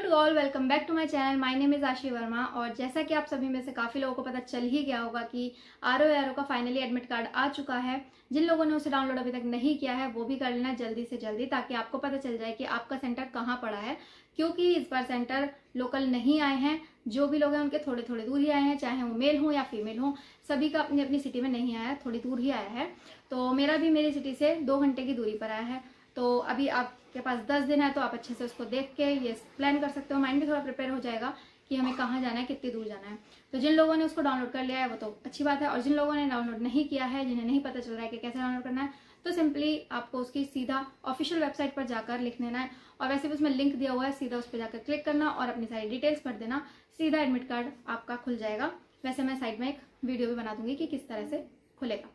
To all, welcome back to my channel. My name is Ashi Verma. और जैसा कि आप सभी में से काफ़ी लोगों को पता चल ही गया होगा कि आरओ का फाइनली एडमिट कार्ड आ चुका है। जिन लोगों ने उसे डाउनलोड अभी तक नहीं किया है वो भी कर लेना जल्दी से जल्दी, ताकि आपको पता चल जाए कि आपका सेंटर कहाँ पड़ा है। क्योंकि इस बार सेंटर लोकल नहीं आए हैं, जो भी लोग हैं उनके थोड़े थोड़े दूर ही आए हैं, चाहे वो मेल हो या फीमेल हो, सभी का अपनी अपनी सिटी में नहीं आया है, थोड़ी दूर ही आया है। तो मेरा भी मेरी सिटी से 2 घंटे की दूरी पर आया है। तो अभी आपके पास 10 दिन है, तो आप अच्छे से उसको देख के ये प्लान कर सकते हो। माइंड भी थोड़ा प्रिपेयर हो जाएगा कि हमें कहाँ जाना है, कितनी दूर जाना है। तो जिन लोगों ने उसको डाउनलोड कर लिया है वो तो अच्छी बात है, और जिन लोगों ने डाउनलोड नहीं किया है, जिन्हें नहीं पता चल रहा है कि कैसे डाउनलोड करना है, तो सिंपली आपको उसकी सीधा ऑफिशियल वेबसाइट पर जाकर लिख देना है। और वैसे भी उसमें लिंक दिया हुआ है, सीधा उस पर जाकर क्लिक करना और अपनी सारी डिटेल्स भर देना, सीधा एडमिट कार्ड आपका खुल जाएगा। वैसे मैं साइड में एक वीडियो भी बना दूंगी कि किस तरह से खुलेगा,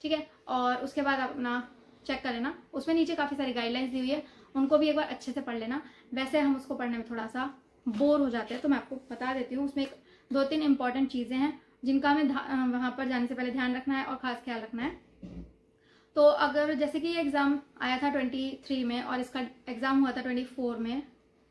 ठीक है। और उसके बाद आप अपना चेक कर लेना, उसमें नीचे काफ़ी सारी गाइडलाइंस दी हुई है, उनको भी एक बार अच्छे से पढ़ लेना। वैसे हम उसको पढ़ने में थोड़ा सा बोर हो जाते हैं, तो मैं आपको बता देती हूँ। उसमें 2-3 इंपॉर्टेंट चीज़ें हैं जिनका हमें वहाँ पर जाने से पहले ध्यान रखना है और ख़ास ख्याल रखना है। तो अगर जैसे कि ये एग्ज़ाम आया था 23 में और इसका एग्ज़ाम हुआ था 24 में,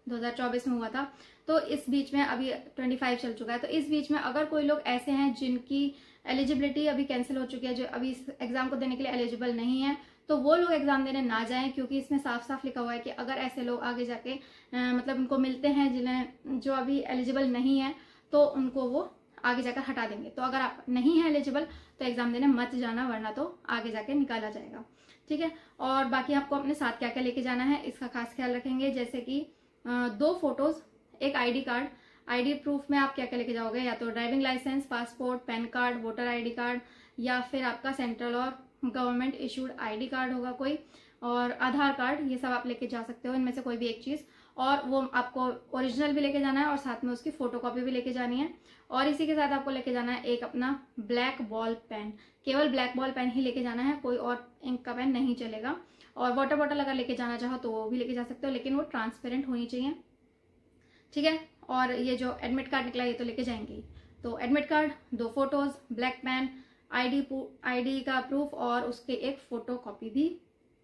2024 में हुआ था, तो इस बीच में अभी 25 चल चुका है। तो इस बीच में अगर कोई लोग ऐसे हैं जिनकी एलिजिबिलिटी अभी कैंसिल हो चुकी है, जो अभी इस एग्ज़ाम को देने के लिए एलिजिबल नहीं है, तो वो लोग एग्ज़ाम देने ना जाएं। क्योंकि इसमें साफ साफ लिखा हुआ है कि अगर ऐसे लोग आगे जाके मतलब उनको मिलते हैं जिन्हें जो अभी एलिजिबल नहीं है, तो उनको वो आगे जाकर हटा देंगे। तो अगर आप नहीं है एलिजिबल तो एग्ज़ाम देने मत जाना, वरना तो आगे जाके निकाला जाएगा, ठीक है। और बाकी आपको अपने साथ क्या क्या लेके जाना है इसका खास ख्याल रखेंगे। जैसे कि 2 फोटोज़, एक ID कार्ड। ID प्रूफ में आप क्या क्या लेके जाओगे, या तो driving licence, passport, PAN card, voter ID card, या फिर आपका सेंट्रल और गवर्नमेंट इशूड ID कार्ड होगा कोई, और आधार कार्ड। ये सब आप लेके जा सकते हो, इनमें से कोई भी एक चीज़। और वो आपको ओरिजिनल भी लेके जाना है और साथ में उसकी फोटोकॉपी भी लेके जानी है। और इसी के साथ आपको लेके जाना है एक अपना ब्लैक बॉल पेन, केवल ब्लैक बॉल पेन ही लेके जाना है, कोई और इंक का पेन नहीं चलेगा। और वाटर बॉटल अगर लेके जाना चाहो तो वो भी लेके जा सकते हो, लेकिन वो ट्रांसपेरेंट होनी चाहिए, ठीक है। और ये जो एडमिट कार्ड निकला ये तो लेके जाएंगे ही। तो admit card, 2 photos, black pen, ID का प्रूफ और उसके एक फोटो कॉपी भी,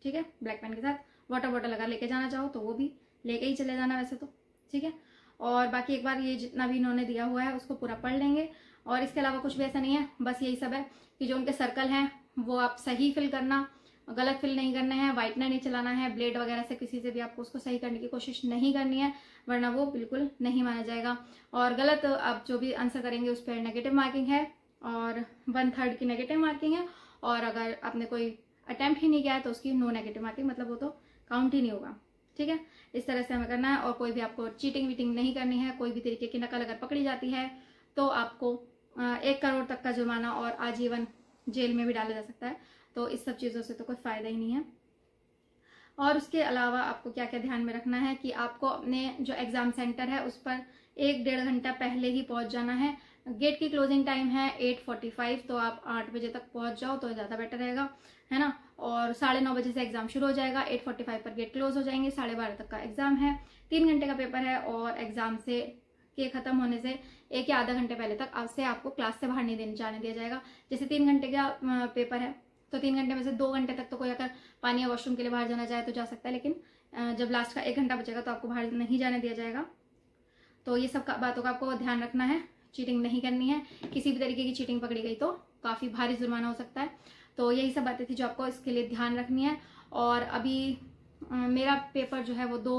ठीक है, ब्लैक पेन के साथ। वाटर बॉटल अगर लेके जाना चाहो तो वो भी लेके ही चले जाना वैसे तो, ठीक है। और बाकी एक बार ये जितना भी इन्होंने दिया हुआ है उसको पूरा पढ़ लेंगे। और इसके अलावा कुछ भी ऐसा नहीं है, बस यही सब है कि जो उनके सर्कल हैं वो आप सही फिल करना, गलत फिल नहीं करने हैं, वाइटनर नहीं चलाना है, ब्लेड वगैरह से किसी से भी आपको उसको सही करने की कोशिश नहीं करनी है, वरना वो बिल्कुल नहीं माना जाएगा। और गलत आप जो भी आंसर करेंगे उस पर नेगेटिव मार्किंग है, और 1/3 की नेगेटिव मार्किंग है। और अगर आपने कोई अटेम्प्ट ही नहीं किया है तो उसकी नो नेगेटिव मार्किंग, मतलब वो तो काउंट ही नहीं होगा, ठीक है। इस तरह से हमें करना है। और कोई भी आपको चीटिंग वीटिंग नहीं करनी है। कोई भी तरीके की नकल अगर पकड़ी जाती है तो आपको 1 करोड़ तक का जुर्माना और आजीवन जेल में भी डाला जा सकता है। तो इस सब चीज़ों से तो कोई फ़ायदा ही नहीं है। और उसके अलावा आपको क्या क्या ध्यान में रखना है कि आपको अपने जो एग्ज़ाम सेंटर है उस पर 1-1.5 घंटा पहले ही पहुंच जाना है। गेट की क्लोजिंग टाइम है 8:45, तो आप 8 बजे तक पहुंच जाओ तो ज़्यादा बेटर रहेगा, है ना। और 9:30 बजे से एग्ज़ाम शुरू हो जाएगा, 8:45 पर गेट क्लोज हो जाएंगे, 12:30 तक का एग्ज़ाम है, 3 घंटे का पेपर है। और एग्ज़ाम से के ख़त्म होने से 1 या आधा घंटे पहले तक आपको क्लास से बाहर नहीं जाने दिया जाएगा। जैसे 3 घंटे का पेपर है तो 3 घंटे में से 2 घंटे तक तो कोई अगर पानी या वॉशरूम के लिए बाहर जाना चाहे तो जा सकता है, लेकिन जब लास्ट का 1 घंटा बचेगा तो आपको बाहर नहीं जाने दिया जाएगा। तो ये सब बातों का आपको ध्यान रखना है, चीटिंग नहीं करनी है। किसी भी तरीके की चीटिंग पकड़ी गई तो काफ़ी भारी जुर्माना हो सकता है। तो यही सब बातें थी जो आपको इसके लिए ध्यान रखनी है। और अभी मेरा पेपर जो है वो 2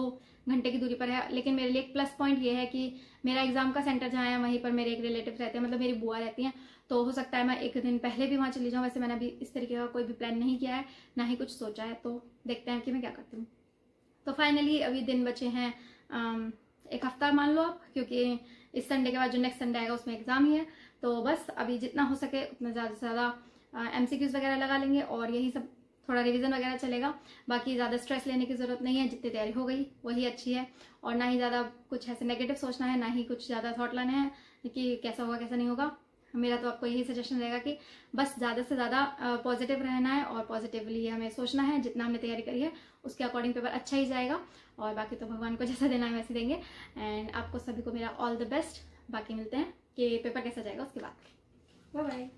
घंटे की दूरी पर है, लेकिन मेरे लिए एक प्लस पॉइंट ये है कि मेरा एग्जाम का सेंटर जहाँ है वहीं पर मेरे एक रिलेटिव रहते हैं, मतलब मेरी बुआ रहती हैं। तो हो सकता है मैं 1 दिन पहले भी वहाँ चली जाऊँ। वैसे मैंने अभी इस तरीके का कोई भी प्लान नहीं किया है, ना ही कुछ सोचा है, तो देखते हैं कि मैं क्या करती हूँ। तो फाइनली अभी दिन बचे हैं 1 हफ्ता मान लो आप, क्योंकि इस संडे के बाद जो नेक्स्ट संडे आएगा उसमें एग्जाम ही है। तो बस अभी जितना हो सके उतना ज़्यादा से ज़्यादा MCQs वगैरह लगा लेंगे, और यही सब थोड़ा रिवीजन वगैरह चलेगा। बाकी ज़्यादा स्ट्रेस लेने की ज़रूरत नहीं है, जितनी तैयारी हो गई वही अच्छी है। और ना ही ज़्यादा कुछ ऐसे नेगेटिव सोचना है, ना ही कुछ ज़्यादा थॉट लाना है कि कैसा होगा कैसा नहीं होगा। मेरा तो आपको यही सजेशन रहेगा कि बस ज़्यादा से ज़्यादा पॉजिटिव रहना है और पॉजिटिवली हमें सोचना है। जितना हमने तैयारी करी है उसके अकॉर्डिंग पेपर अच्छा ही जाएगा, और बाकी तो भगवान को जैसा देना है वैसे देंगे। एंड आपको सभी को मेरा ऑल द बेस्ट। बाकी मिलते हैं कि पेपर कैसा जाएगा उसके बाद। Bye bye.